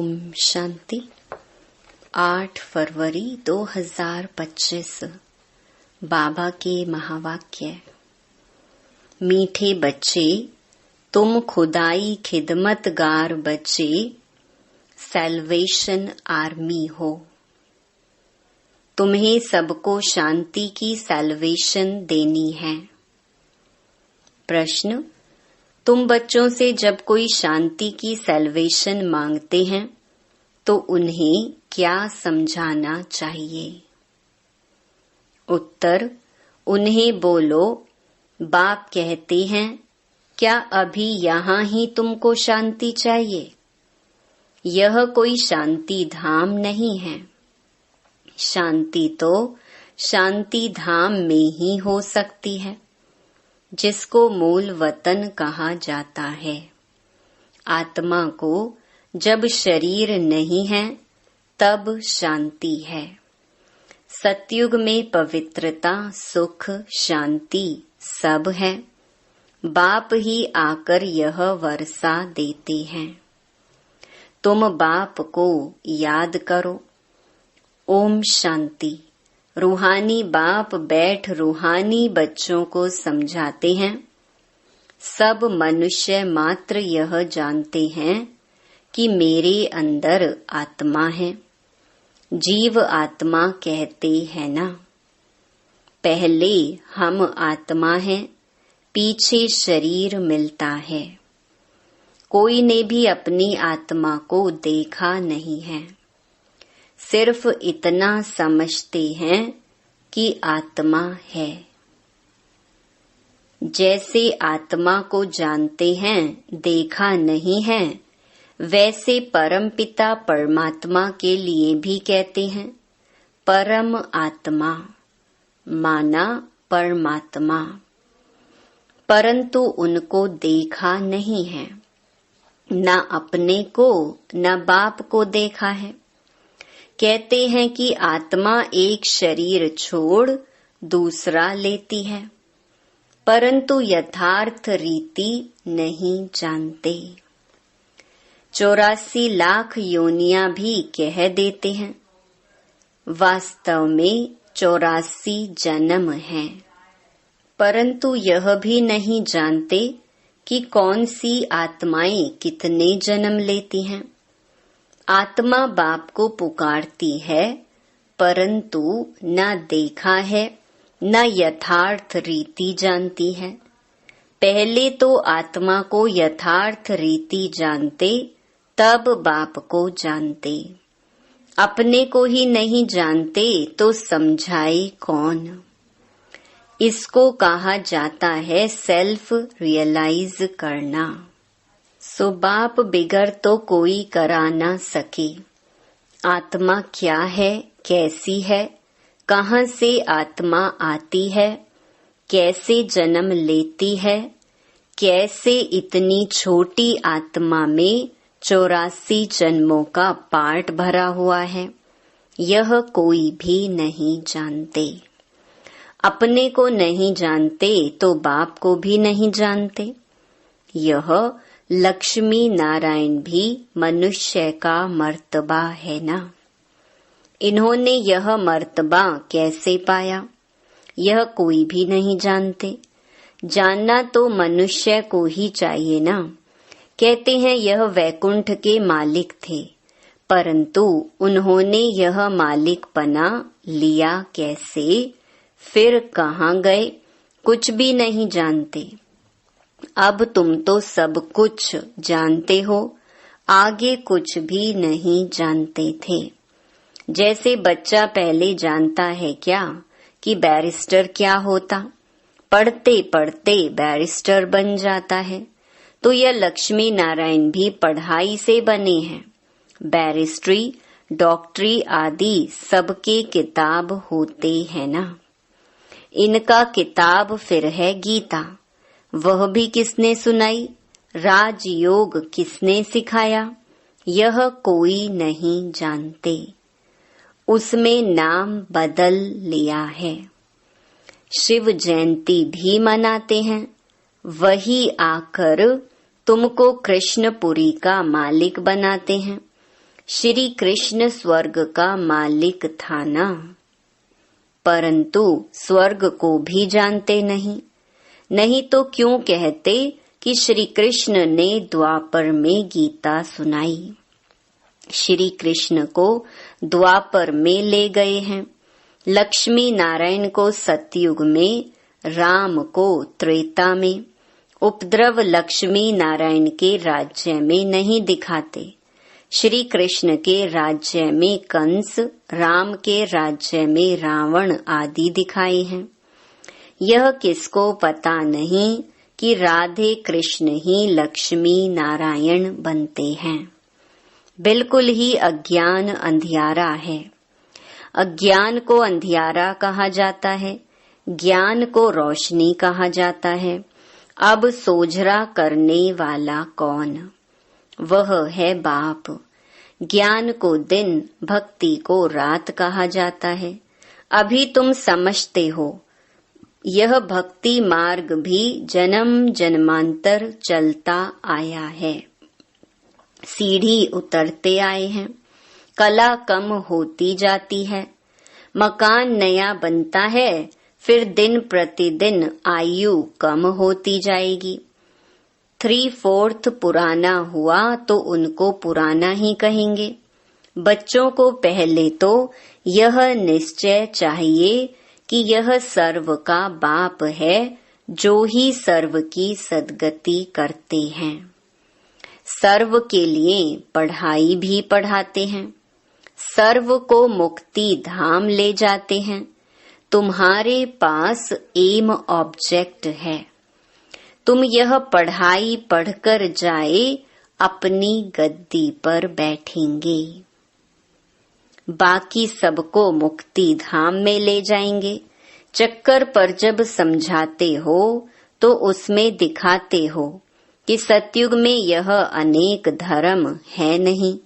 ओम शांति। 8 फरवरी 2025 बाबा के महावाक्य। मीठे बच्चे, तुम खुदाई खिदमतगार बच्चे, सैल्वेशन आर्मी हो। तुम्हें सबको शांति की सैल्वेशन देनी है। प्रश्न, तुम बच्चों से जब कोई शांति की सैल्वेशन मांगते हैं तो उन्हें क्या समझाना चाहिए? उत्तर, उन्हें बोलो, बाप कहते हैं, क्या अभी यहाँ ही तुमको शांति चाहिए? यह कोई शांति धाम नहीं है। शांति तो शांति धाम में ही हो सकती है, जिसको मूल वतन कहा जाता है। आत्मा को जब शरीर नहीं है तब शांति है। सतयुग में पवित्रता, सुख, शांति सब है। बाप ही आकर यह वर्षा देते हैं। तुम बाप को याद करो। ओम शांति। रूहानी बाप बैठ रूहानी बच्चों को समझाते हैं। सब मनुष्य मात्र यह जानते हैं कि मेरे अंदर आत्मा है। जीव आत्मा कहते हैं ना। पहले हम आत्मा हैं, पीछे शरीर मिलता है। कोई ने भी अपनी आत्मा को देखा नहीं है। सिर्फ इतना समझते हैं कि आत्मा है। जैसे आत्मा को जानते हैं, देखा नहीं है, वैसे परमपिता परमात्मा के लिए भी कहते हैं परम आत्मा, माना परमात्मा। परंतु उनको देखा नहीं है, न अपने को न बाप को देखा है। कहते हैं कि आत्मा एक शरीर छोड़ दूसरा लेती है, परंतु यथार्थ रीति नहीं जानते। 84 लाख योनियां भी कह देते हैं। वास्तव में 84 जन्म हैं, परंतु यह भी नहीं जानते कि कौन सी आत्माएं कितने जन्म लेती हैं। आत्मा बाप को पुकारती है, परंतु न देखा है न यथार्थ रीति जानती है। पहले तो आत्मा को यथार्थ रीति जानते, तब बाप को जानते। अपने को ही नहीं जानते तो समझाए कौन? इसको कहा जाता है सेल्फ रियलाइज करना। सो बाप बिगर तो कोई करा ना सके। आत्मा क्या है, कैसी है, कहाँ से आत्मा आती है, कैसे जन्म लेती है, कैसे इतनी छोटी आत्मा में 84 जन्मों का पार्ट भरा हुआ है, यह कोई भी नहीं जानते। अपने को नहीं जानते तो बाप को भी नहीं जानते। यह लक्ष्मी नारायण भी मनुष्य का मर्तबा है ना। इन्होंने यह मर्तबा कैसे पाया, यह कोई भी नहीं जानते। जानना तो मनुष्य को ही चाहिए ना। कहते हैं यह वैकुंठ के मालिक थे, परंतु उन्होंने यह मालिकपना लिया कैसे, फिर कहाँ गए, कुछ भी नहीं जानते। अब तुम तो सब कुछ जानते हो, आगे कुछ भी नहीं जानते थे। जैसे बच्चा पहले जानता है क्या कि बैरिस्टर क्या होता, पढ़ते पढ़ते बैरिस्टर बन जाता है। तो यह लक्ष्मी नारायण भी पढ़ाई से बने हैं। बैरिस्ट्री, डॉक्टरी आदि सबके किताब होते हैं ना। इनका किताब फिर है गीता। वह भी किसने सुनाई, राजयोग किसने सिखाया, यह कोई नहीं जानते। उसमें नाम बदल लिया है। शिव जयंती भी मनाते हैं। वही आकर तुमको कृष्णपुरी का मालिक बनाते हैं। श्री कृष्ण स्वर्ग का मालिक था ना, परंतु स्वर्ग को भी जानते नहीं तो क्यों कहते कि श्री कृष्ण ने द्वापर में गीता सुनाई। श्री कृष्ण को द्वापर में ले गए हैं, लक्ष्मी नारायण को सतयुग में, राम को त्रेता में। उपद्रव लक्ष्मी नारायण के राज्य में नहीं दिखाते, श्री कृष्ण के राज्य में कंस, राम के राज्य में रावण आदि दिखाए हैं। यह किसको पता नहीं कि राधे कृष्ण ही लक्ष्मी नारायण बनते हैं। बिल्कुल ही अज्ञान अंधियारा है। अज्ञान को अंधियारा कहा जाता है, ज्ञान को रोशनी कहा जाता है। अब सोझरा करने वाला कौन? वह है बाप। ज्ञान को दिन, भक्ति को रात कहा जाता है। अभी तुम समझते हो, यह भक्ति मार्ग भी जन्म जन्मांतर चलता आया है। सीढ़ी उतरते आए हैं, कला कम होती जाती है, मकान नया बनता है, फिर दिन प्रतिदिन आयु कम होती जाएगी। 3/4 पुराना हुआ तो उनको पुराना ही कहेंगे। बच्चों को पहले तो यह निश्चय चाहिए कि यह सर्व का बाप है, जो ही सर्व की सद्गति करते हैं। सर्व के लिए पढ़ाई भी पढ़ाते हैं, सर्व को मुक्ति धाम ले जाते हैं। तुम्हारे पास एम ऑब्जेक्ट है, तुम यह पढ़ाई पढ़कर जाए अपनी गद्दी पर बैठेंगे, बाकी सबको मुक्ति धाम में ले जाएंगे। चक्कर पर जब समझाते हो तो उसमें दिखाते हो कि सतयुग में यह अनेक धर्म है नहीं।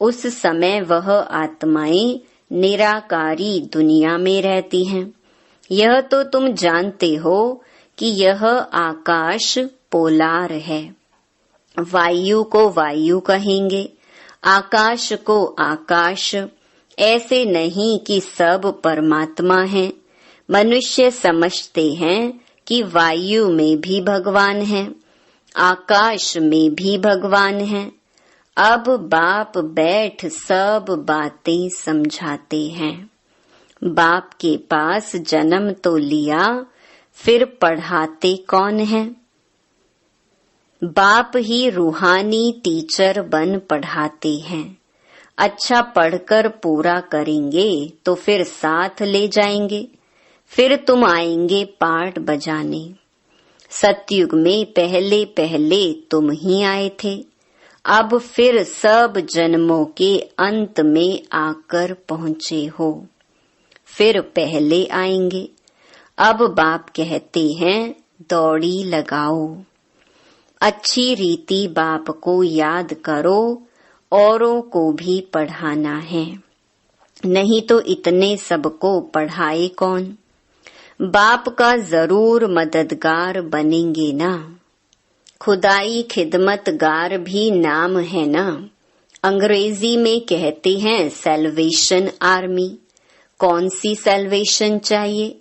उस समय वह आत्माएं निराकारी दुनिया में रहती हैं। यह तो तुम जानते हो कि यह आकाश पोलार है। वायु को वायु कहेंगे, आकाश को आकाश। ऐसे नहीं कि सब परमात्मा हैं। मनुष्य समझते हैं कि वायु में भी भगवान है, आकाश में भी भगवान है। अब बाप बैठ सब बातें समझाते हैं। बाप के पास जन्म तो लिया, फिर पढ़ाते कौन है? बाप ही रूहानी टीचर बन पढ़ाते हैं। अच्छा पढ़कर पूरा करेंगे तो फिर साथ ले जाएंगे, फिर तुम आएंगे पाठ बजाने। सतयुग में पहले पहले तुम ही आए थे, अब फिर सब जन्मों के अंत में आकर पहुँचे हो, फिर पहले आएंगे। अब बाप कहते हैं दौड़ी लगाओ, अच्छी रीति बाप को याद करो, औरों को भी पढ़ाना है। नहीं तो इतने सबको पढ़ाए कौन? बाप का जरूर मददगार बनेंगे ना। खुदाई खिदमतगार भी नाम है ना। अंग्रेजी में कहते हैं सैल्वेशन आर्मी। कौन सी सैल्वेशन चाहिए?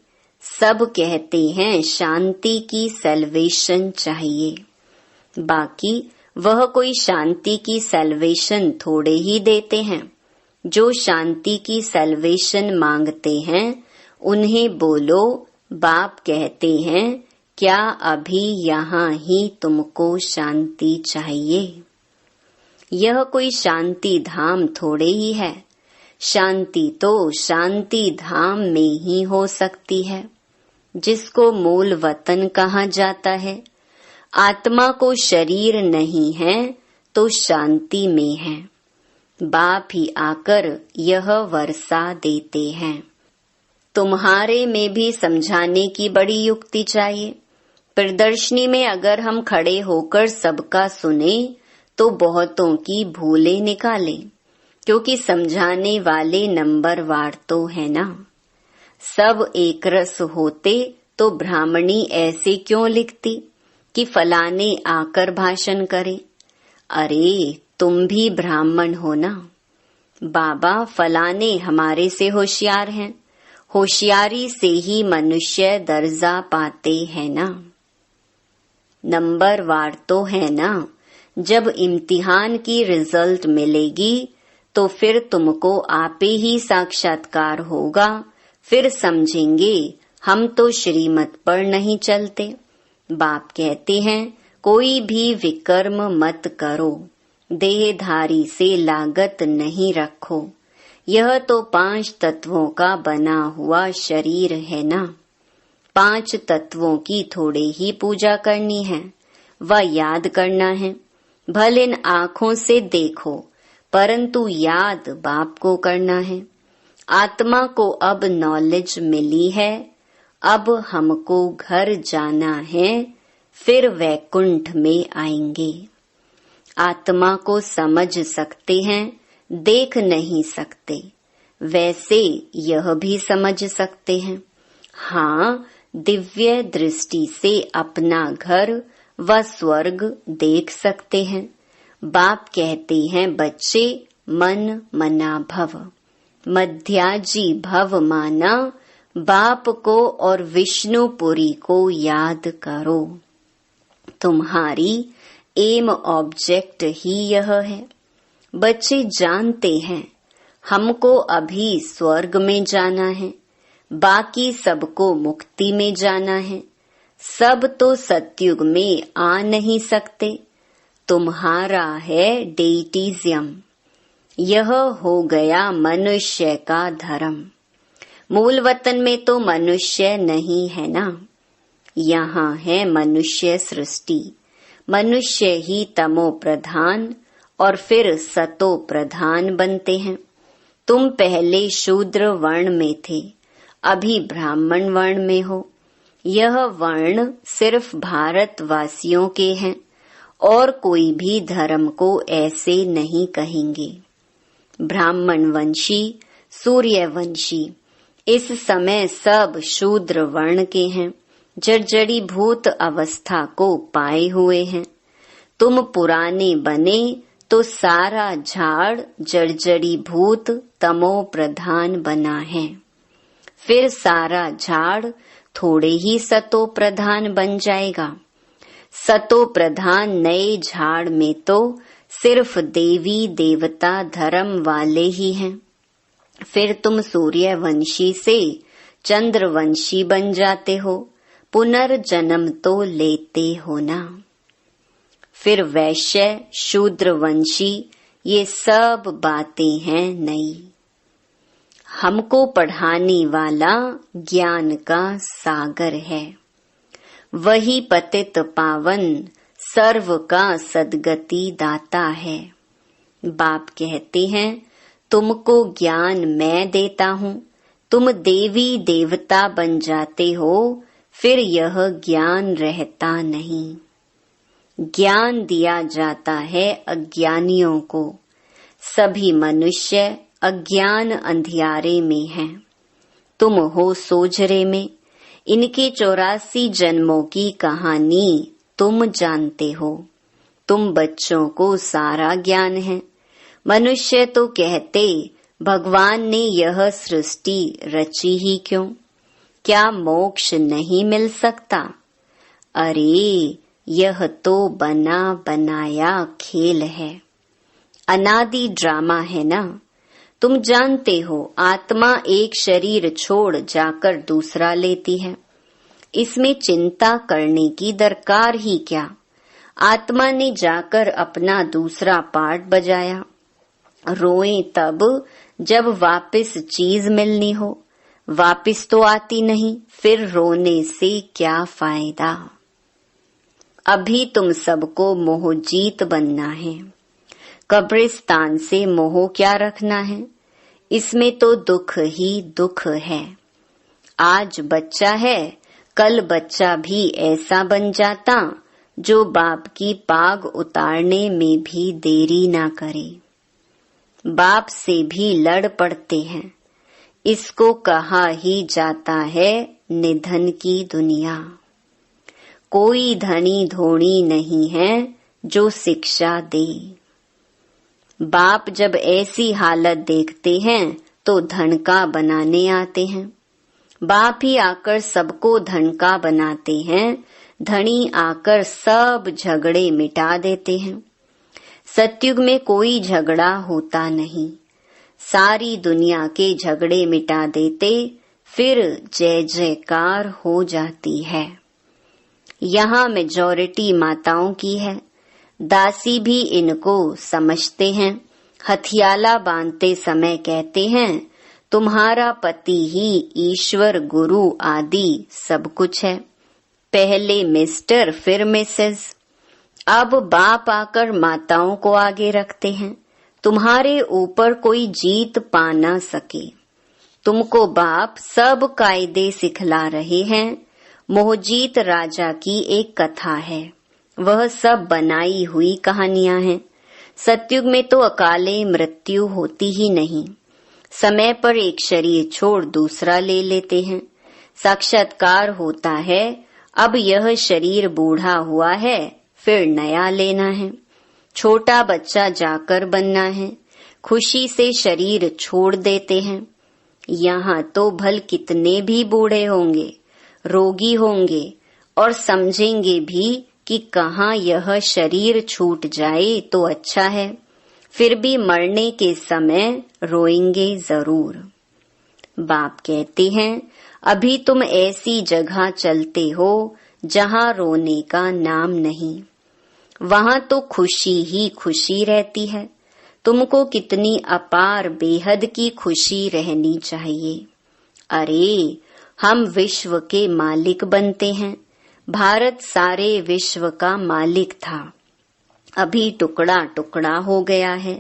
सब कहते हैं शांति की सैल्वेशन चाहिए। बाकी वह कोई शांति की सैल्वेशन थोड़े ही देते हैं। जो शांति की सैल्वेशन मांगते हैं उन्हें बोलो, बाप कहते हैं क्या अभी यहाँ ही तुमको शांति चाहिए? यह कोई शांति धाम थोड़े ही है। शांति तो शांति धाम में ही हो सकती है, जिसको मूल वतन कहा जाता है। आत्मा को शरीर नहीं है तो शांति में है। बाप ही आकर यह वर्षा देते हैं। तुम्हारे में भी समझाने की बड़ी युक्ति चाहिए। प्रदर्शनी में अगर हम खड़े होकर सबका सुने तो बहुतों की भूलें निकालें, क्योंकि समझाने वाले नंबरवार तो है ना। सब एक रस होते तो ब्राह्मणी ऐसे क्यों लिखती कि फलाने आकर भाषण करे? अरे तुम भी ब्राह्मण हो ना, बाबा फलाने हमारे से होशियार हैं, होशियारी से ही मनुष्य दर्जा पाते हैं ना। नंबर वार तो है ना। जब इम्तिहान की रिजल्ट मिलेगी तो फिर तुमको आपे ही साक्षात्कार होगा। फिर समझेंगे हम तो श्रीमत पर नहीं चलते। बाप कहते हैं कोई भी विकर्म मत करो, देहधारी से लागत नहीं रखो। यह तो 5 तत्वों का बना हुआ शरीर है ना। 5 तत्वों की थोड़े ही पूजा करनी है व याद करना है। भले इन आँखों से देखो परंतु याद बाप को करना है। आत्मा को अब नॉलेज मिली है, अब हमको घर जाना है, फिर वैकुंठ में आएंगे। आत्मा को समझ सकते हैं, देख नहीं सकते, वैसे यह भी समझ सकते हैं। हाँ, दिव्य दृष्टि से अपना घर व स्वर्ग देख सकते हैं। बाप कहते हैं बच्चे मन मना भव, मध्याजी भव माना। बाप को और विष्णुपुरी को याद करो। तुम्हारी एम ऑब्जेक्ट ही यह है। बच्चे जानते हैं हमको अभी स्वर्ग में जाना है, बाकी सबको मुक्ति में जाना है। सब तो सतयुग में आ नहीं सकते। तुम्हारा है डेटिज्म, यह हो गया मनुष्य का धर्म। मूल वतन में तो मनुष्य नहीं है ना, यहाँ है मनुष्य सृष्टि। मनुष्य ही तमो प्रधान और फिर सतो प्रधान बनते हैं। तुम पहले शूद्र वर्ण में थे, अभी ब्राह्मण वर्ण में हो। यह वर्ण सिर्फ भारतवासियों के हैं और कोई भी धर्म को ऐसे नहीं कहेंगे। ब्राह्मण वंशी, सूर्यवंशी, इस समय सब शूद्र वर्ण के हैं, जर्जरी भूत अवस्था को पाए हुए हैं। तुम पुराने बने तो सारा झाड़ जर्जरी भूत तमो प्रधान बना है। फिर सारा झाड़ थोड़े ही सतो प्रधान बन जाएगा। सतो प्रधान नए झाड़ में तो सिर्फ देवी देवता धर्म वाले ही हैं। फिर तुम सूर्यवंशी से चंद्रवंशी बन जाते हो, पुनर्जन्म तो लेते हो ना। फिर वैश्य, शूद्रवंशी, ये सब बातें हैं नई। हमको पढ़ाने वाला ज्ञान का सागर है, वही पतित पावन सर्व का सद्गति दाता है। बाप कहते हैं तुमको ज्ञान मैं देता हूँ, तुम देवी देवता बन जाते हो, फिर यह ज्ञान रहता नहीं। ज्ञान दिया जाता है अज्ञानियों को। सभी मनुष्य अज्ञान अंधियारे में हैं। तुम हो सोझरे में। इनके 84 जन्मों की कहानी तुम जानते हो। तुम बच्चों को सारा ज्ञान है। मनुष्य तो कहते भगवान ने यह सृष्टि रची ही क्यों? क्या मोक्ष नहीं मिल सकता? अरे यह तो बना बनाया खेल है, अनादि ड्रामा है ना। तुम जानते हो आत्मा एक शरीर छोड़ जाकर दूसरा लेती है। इसमें चिंता करने की दरकार ही क्या? आत्मा ने जाकर अपना दूसरा पार्ट बजाया। रोएं तब जब वापस चीज मिलनी हो, वापस तो आती नहीं, फिर रोने से क्या फायदा? अभी तुम सबको मोहजीत बनना है। कब्रिस्तान से मोह क्या रखना है? इसमें तो दुख ही दुख है। आज बच्चा है, कल बच्चा भी ऐसा बन जाता जो बाप की पाग उतारने में भी देरी ना करे। बाप से भी लड़ पड़ते हैं। इसको कहा ही जाता है निधन की दुनिया। कोई धनी धोनी नहीं है जो शिक्षा दे। बाप जब ऐसी हालत देखते हैं तो धन का बनाने आते हैं। बाप ही आकर सबको धन का बनाते हैं, धनी आकर सब झगड़े मिटा देते हैं। सतयुग में कोई झगड़ा होता नहीं, सारी दुनिया के झगड़े मिटा देते, फिर जय जयकार हो जाती है। यहाँ मेजॉरिटी माताओं की है, दासी भी इनको समझते हैं। हथियाला बांधते समय कहते हैं तुम्हारा पति ही ईश्वर गुरु आदि सब कुछ है। पहले मिस्टर फिर मिसेस। अब बाप आकर माताओं को आगे रखते हैं, तुम्हारे ऊपर कोई जीत पा ना सके। तुमको बाप सब कायदे सिखला रहे हैं। मोहजीत राजा की एक कथा है, वह सब बनाई हुई कहानियां हैं। सतयुग में तो अकाले मृत्यु होती ही नहीं, समय पर एक शरीर छोड़ दूसरा ले लेते हैं। साक्षात्कार होता है, अब यह शरीर बूढ़ा हुआ है, फिर नया लेना है। छोटा बच्चा जाकर बनना है, खुशी से शरीर छोड़ देते हैं। यहाँ तो भल कितने भी बूढ़े होंगे, रोगी होंगे और समझेंगे भी कि कहाँ यह शरीर छूट जाए तो अच्छा है, फिर भी मरने के समय रोएंगे जरूर। बाप कहते हैं अभी तुम ऐसी जगह चलते हो जहाँ रोने का नाम नहीं, वहाँ तो खुशी ही खुशी रहती है। तुमको कितनी अपार बेहद की खुशी रहनी चाहिए। अरे हम विश्व के मालिक बनते हैं। भारत सारे विश्व का मालिक था, अभी टुकड़ा टुकड़ा हो गया है।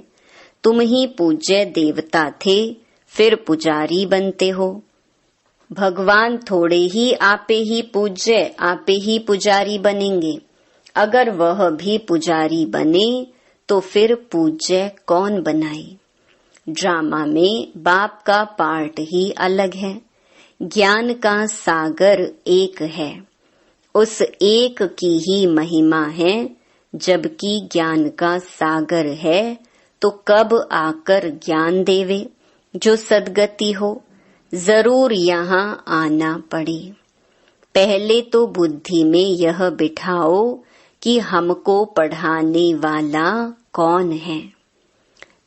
तुम ही पूज्य देवता थे, फिर पुजारी बनते हो। भगवान थोड़े ही आपे ही पूज्य, आपे ही पुजारी बनेंगे। अगर वह भी पुजारी बने तो फिर पूज्य कौन बनाए। ड्रामा में बाप का पार्ट ही अलग है। ज्ञान का सागर एक है, उस एक की ही महिमा है। जबकि ज्ञान का सागर है तो कब आकर ज्ञान देवे। जो सद्गति हो जरूर यहाँ आना पड़े। पहले तो बुद्धि में यह बिठाओ कि हमको पढ़ाने वाला कौन है।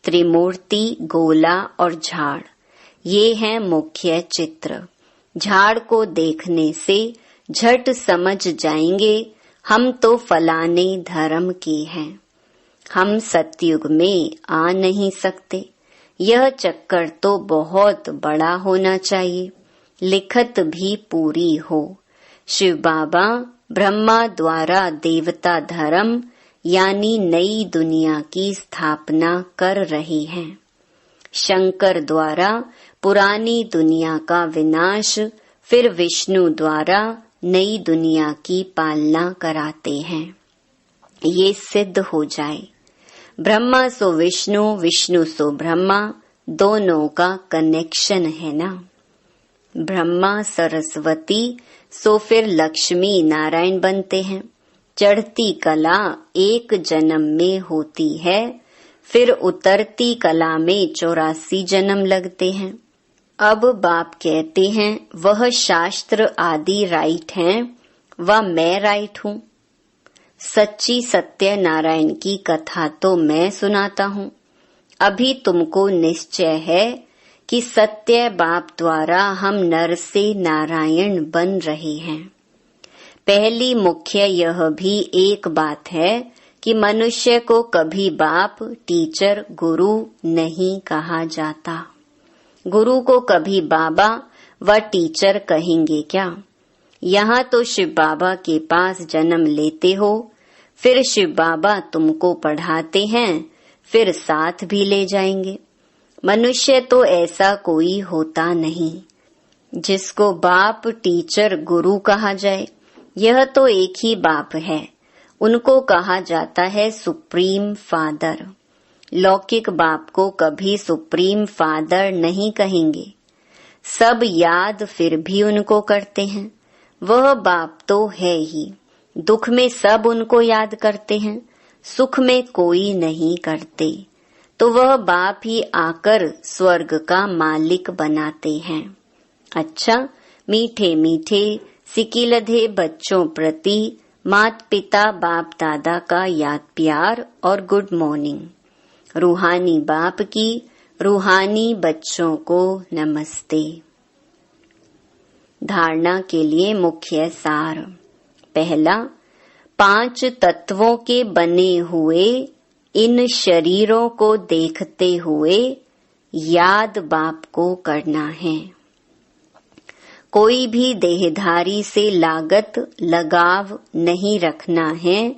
त्रिमूर्ति, गोला और झाड़, ये है मुख्य चित्र। झाड़ को देखने से झट समझ जाएंगे हम तो फलाने धर्म के हैं। हम सतयुग में आ नहीं सकते। यह चक्कर तो बहुत बड़ा होना चाहिए, लिखत भी पूरी हो। शिव बाबा ब्रह्मा द्वारा देवता धर्म यानी नई दुनिया की स्थापना कर रहे हैं। शंकर द्वारा पुरानी दुनिया का विनाश, फिर विष्णु द्वारा नई दुनिया की पालना कराते हैं। ये सिद्ध हो जाए। ब्रह्मा सो विष्णु, विष्णु सो ब्रह्मा, दोनों का कनेक्शन है ना। ब्रह्मा सरस्वती सो फिर लक्ष्मी नारायण बनते हैं। चढ़ती कला एक जन्म में होती है, फिर उतरती कला में 84 जन्म लगते हैं। अब बाप कहते हैं वह शास्त्र आदि राइट हैं, वह मैं राइट हूँ। सच्ची सत्य नारायण की कथा तो मैं सुनाता हूँ। अभी तुमको निश्चय है कि सत्य बाप द्वारा हम नर से नारायण बन रहे हैं। पहली मुख्य यह भी एक बात है कि मनुष्य को कभी बाप, टीचर, गुरु नहीं कहा जाता। गुरु को कभी बाबा व टीचर कहेंगे क्या? यहाँ तो शिव बाबा के पास जन्म लेते हो, फिर शिव बाबा तुमको पढ़ाते हैं, फिर साथ भी ले जाएंगे। मनुष्य तो ऐसा कोई होता नहीं जिसको बाप, टीचर, गुरु कहा जाए। यह तो एक ही बाप है, उनको कहा जाता है सुप्रीम फादर। लौकिक बाप को कभी सुप्रीम फादर नहीं कहेंगे। सब याद फिर भी उनको करते हैं। वह बाप तो है ही। दुख में सब उनको याद करते हैं, सुख में कोई नहीं करते। तो वह बाप ही आकर स्वर्ग का मालिक बनाते हैं। अच्छा, मीठे मीठे सिकिलधे बच्चों प्रति मात पिता बाप दादा का याद प्यार और गुड मॉर्निंग। रूहानी बाप की रूहानी बच्चों को नमस्ते। धारणा के लिए मुख्य सार। पहला, 5 तत्वों के बने हुए इन शरीरों को देखते हुए याद बाप को करना है। कोई भी देहधारी से लागत लगाव नहीं रखना है,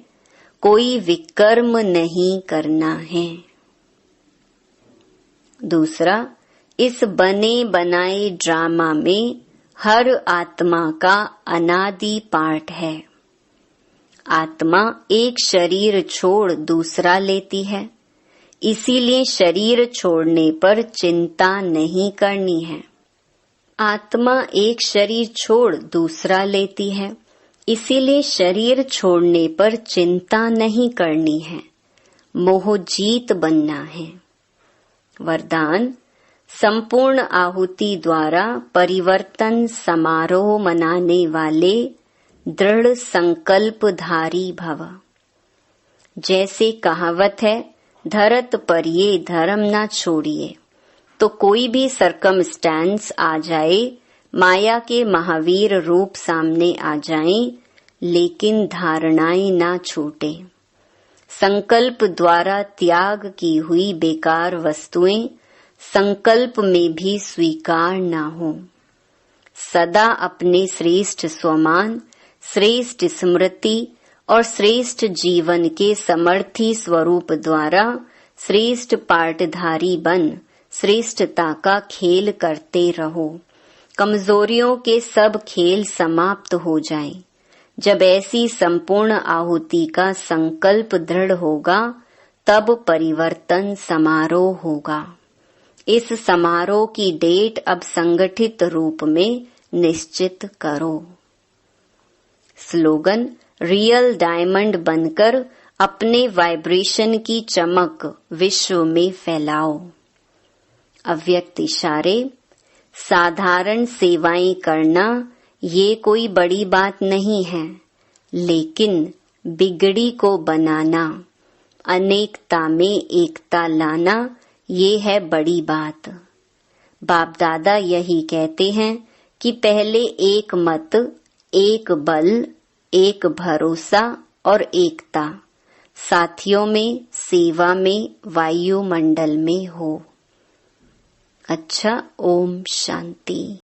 कोई विकर्म नहीं करना है। दूसरा, इस बने बनाए ड्रामा में हर आत्मा का अनादि पार्ट है। आत्मा एक शरीर छोड़ दूसरा लेती है, इसीलिए शरीर छोड़ने पर चिंता नहीं करनी है। आत्मा एक शरीर छोड़ दूसरा लेती है, इसीलिए शरीर छोड़ने पर चिंता नहीं करनी है। मोह जीत बनना है। वरदान, संपूर्ण आहुति द्वारा परिवर्तन समारोह मनाने वाले दृढ़ संकल्पधारी भव। जैसे कहावत है, धरत पर ये धर्म ना छोड़िए। तो कोई भी सरकमस्टेंस आ जाए, माया के महावीर रूप सामने आ जाएं, लेकिन धारणाएं ना छूटे। संकल्प द्वारा त्याग की हुई बेकार वस्तुएं संकल्प में भी स्वीकार ना हो। सदा अपने श्रेष्ठ स्वमान, श्रेष्ठ स्मृति और श्रेष्ठ जीवन के समर्थी स्वरूप द्वारा श्रेष्ठ पाठधारी बन श्रेष्ठता का खेल करते रहो। कमजोरियों के सब खेल समाप्त हो जाएं। जब ऐसी संपूर्ण आहुति का संकल्प दृढ़ होगा, तब परिवर्तन समारोह होगा। इस समारोह की डेट अब संगठित रूप में निश्चित करो। स्लोगन, रियल डायमंड बनकर अपने वाइब्रेशन की चमक विश्व में फैलाओ। अव्यक्त इशारे, साधारण सेवाएं करना ये कोई बड़ी बात नहीं है, लेकिन बिगड़ी को बनाना, अनेकता में एकता लाना, ये है बड़ी बात। बाप दादा यही कहते हैं कि पहले एक मत, एक बल, एक भरोसा और एकता साथियों में, सेवा में, वायुमंडल में हो। अच्छा, ओम शांति।